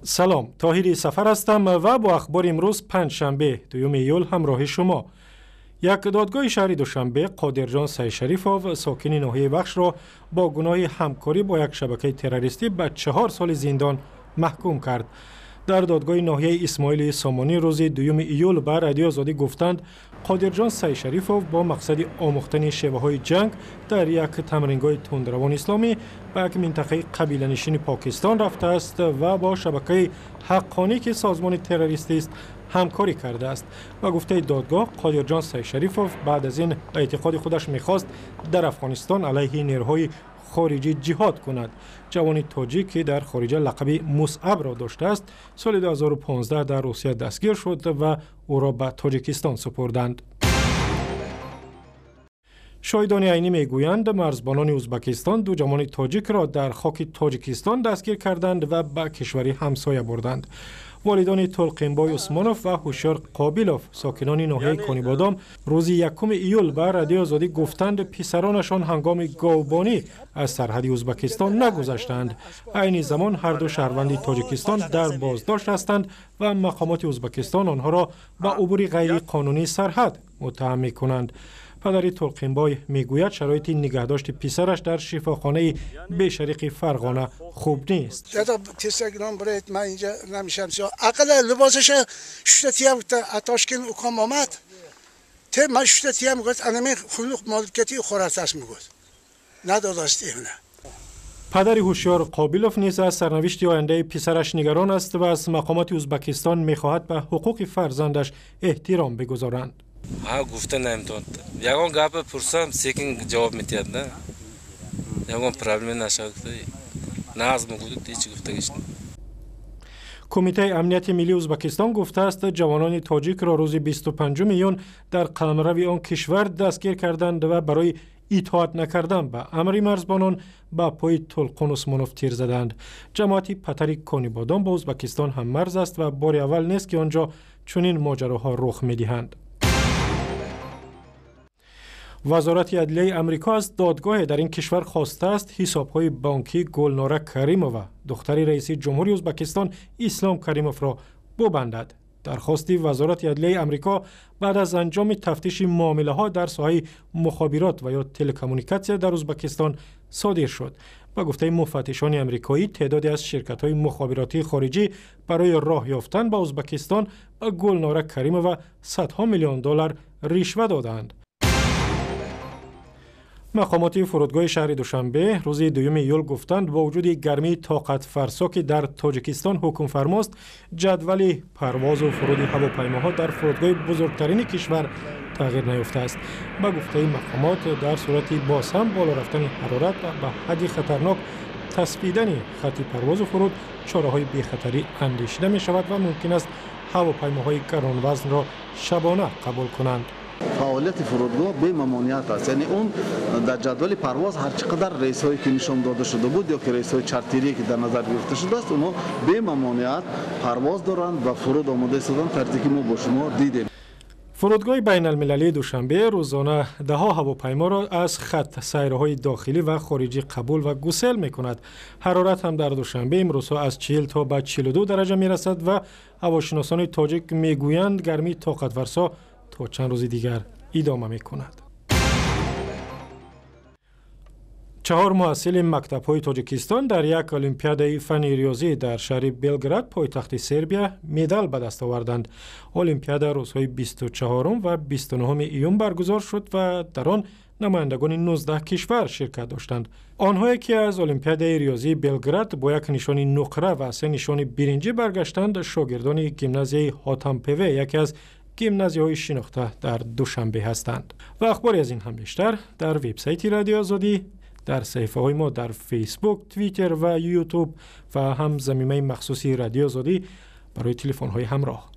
سلام، طاهری سفر هستم و با اخبار امروز پنجشنبه دوم ایول همراه شما. یک دادگاه شهر دوشنبه قادرجان سعیشریفov ساکن ناحیه بخش را با گناه همکاری با یک شبکه تروریستی به 4 سال زندان محکوم کرد. در دادگاه ناحیه اسماعیل سامانی روز دوم ایول به رادیو آزادی گفتند قادرجان سعیشریفov با مقصد آموختن شیوه‌های جنگ در یک تمرینگاه تندروان اسلامی به یک منطقه قبیله‌نشین پاکستان رفته است و با شبکه حقانی که سازمان تروریستی است همکاری کرده است. و گفته دادگاه قادرجان سعیشریفov بعد از این اعتقاد خودش می‌خواست در افغانستان علیه نیروهای خارجی جهاد کند. جوان تاجیک که در خارج لقب مصعب را داشته است سال 2015 در روسیه دستگیر شد و او را به تاجیکستان سپردند. شاهدان عینی میگویند مرزبانان ازبکستان دو جوان تاجیک را در خاک تاجیکستان دستگیر کردند و به کشوری همسایه بردند. والدان تلقینبای عثمانوف و هوشیار قابیلوف ساکنان ناحیه کانیبادام روز 1 ایول به رادیو آزادی گفتند پسرانشان هنگام گاوبانی از سرحد ازبکستان نگذشتند. عین زمان هر دو شهروند تاجیکستان در بازداشت هستند و مقامات ازبکستان آنها را به عبور غیر قانونی سرحد متهم می‌کنند. پدر تلقینبای میگوید شرایط نگهداشت پسرش در شفاخانه بشریق فرغانه خوب نیست. تستگرام برایت من اینجا نمیشم اقل لباسش شتتی هم اتاشکن اکام آمد من شتتی هم گفت انمی خلوق مالکتی خورتش میگفت نداداست اینه. پدر هوشیار قابیلوف نیز از سرنوشت آینده پسرش نگران است و از مقامات ازبکستان میخواهد به حقوق فرزندش احترام بگذارند. گفته نمیتوند. یگان گپ پرسم سیکین جواب میتید نه. یگان پرابلم نشد. ناز موجود هیچ گفتگیش نه. کمیته امنیت ملی ازبکستان گفته است جوانان تاجیک را روز 25 میون در قلمرو آن کشور دستگیر کردند و برای اطاعت نکردن به امر مرزبانان به پای تلقین عثمانوف تیر زدند. جماعت پتر کانیبادام با ازبکستان هم مرز است و بار اول نیست که آنجا چنین ماجراها رخ میدهند. وزارت عدلیه امریکا از دادگاه در این کشور خواسته است حساب‌های بانکی گلناره کریمووا دختر رئیس جمهوری ازبکستان اسلام کریموف را ببندد. درخواست وزارت عدلیه امریکا بعد از انجام تفتیش معامله‌ها در ساحه مخابرات و یا تلکمونیکاسیون در ازبکستان صادر شد. با گفته مفتشان امریکایی تعدادی از شرکت‌های مخابراتی خارجی برای راه یافتن به ازبکستان به گلناره کریمووا صدها میلیون دلار رشوه دادند. مقامات فرودگاه شهر دوشنبه روز دوم ایول گفتند با وجود گرمی طاقت فرسا که در تاجیکستان حکم فرماست جدول پرواز و فرود هواپیماها در فرودگاه بزرگترین کشور تغییر نیافته است. با گفته مقامات در صورت باز هم بالا رفتن حرارت و به حد خطرناک تصفیدن خط پرواز و فرود چاره‌های بی‌خطری اندیشیده می شود و ممکن است هواپیماهای گران وزن را شبانه قبول کنند. فعالیت فرودگاه به ممانعت است، یعنی اون در جدول پرواز هر چقدر ریس‌هایی که نشان داده شده بود یا که ریس‌های چارتری که در نظر گرفته شده است اونها به ممانعت پرواز دارند و فرود آماده شدن طرزی که ما با شما دیدیم. فرودگاه بین المللی دوشنبه روزانه ده‌ها هواپیما را از خط سیرهای داخلی و خارجی قبول و گسیل می‌کند. حرارت هم در دوشنبه امروزها از 40 تا به 42 درجه می‌رسد و هواشناسان تاجیک می‌گویند گرمی طاقت فرسا تا چند روز دیگر ادامه می‌کند. 4 محصل مکتب‌های تاجیکستان در یک المپیاد فن ریاضی در شهر بلگراد پایتخت سربیا مدال به دست آوردند. المپیاد روزهای 24 و 29 ایون برگزار شد و در آن نمایندگان 19 کشور شرکت داشتند. آنهایی که از المپیاد ریاضی بلگراد با یک نشان نقره و 3 نشان برنجی برگشتند شاگردان گیمنازیوی هاتامپوه یکی از گیمنازیوهای شناخته در دوشنبه هستند. و اخباری از این هم بیشتر در وبسایت رادیو آزادی، در صفحه های ما در فیسبوک، توییتر و یوتیوب و هم زمینه مخصوصی رادیو آزادی برای تلفن های همراه.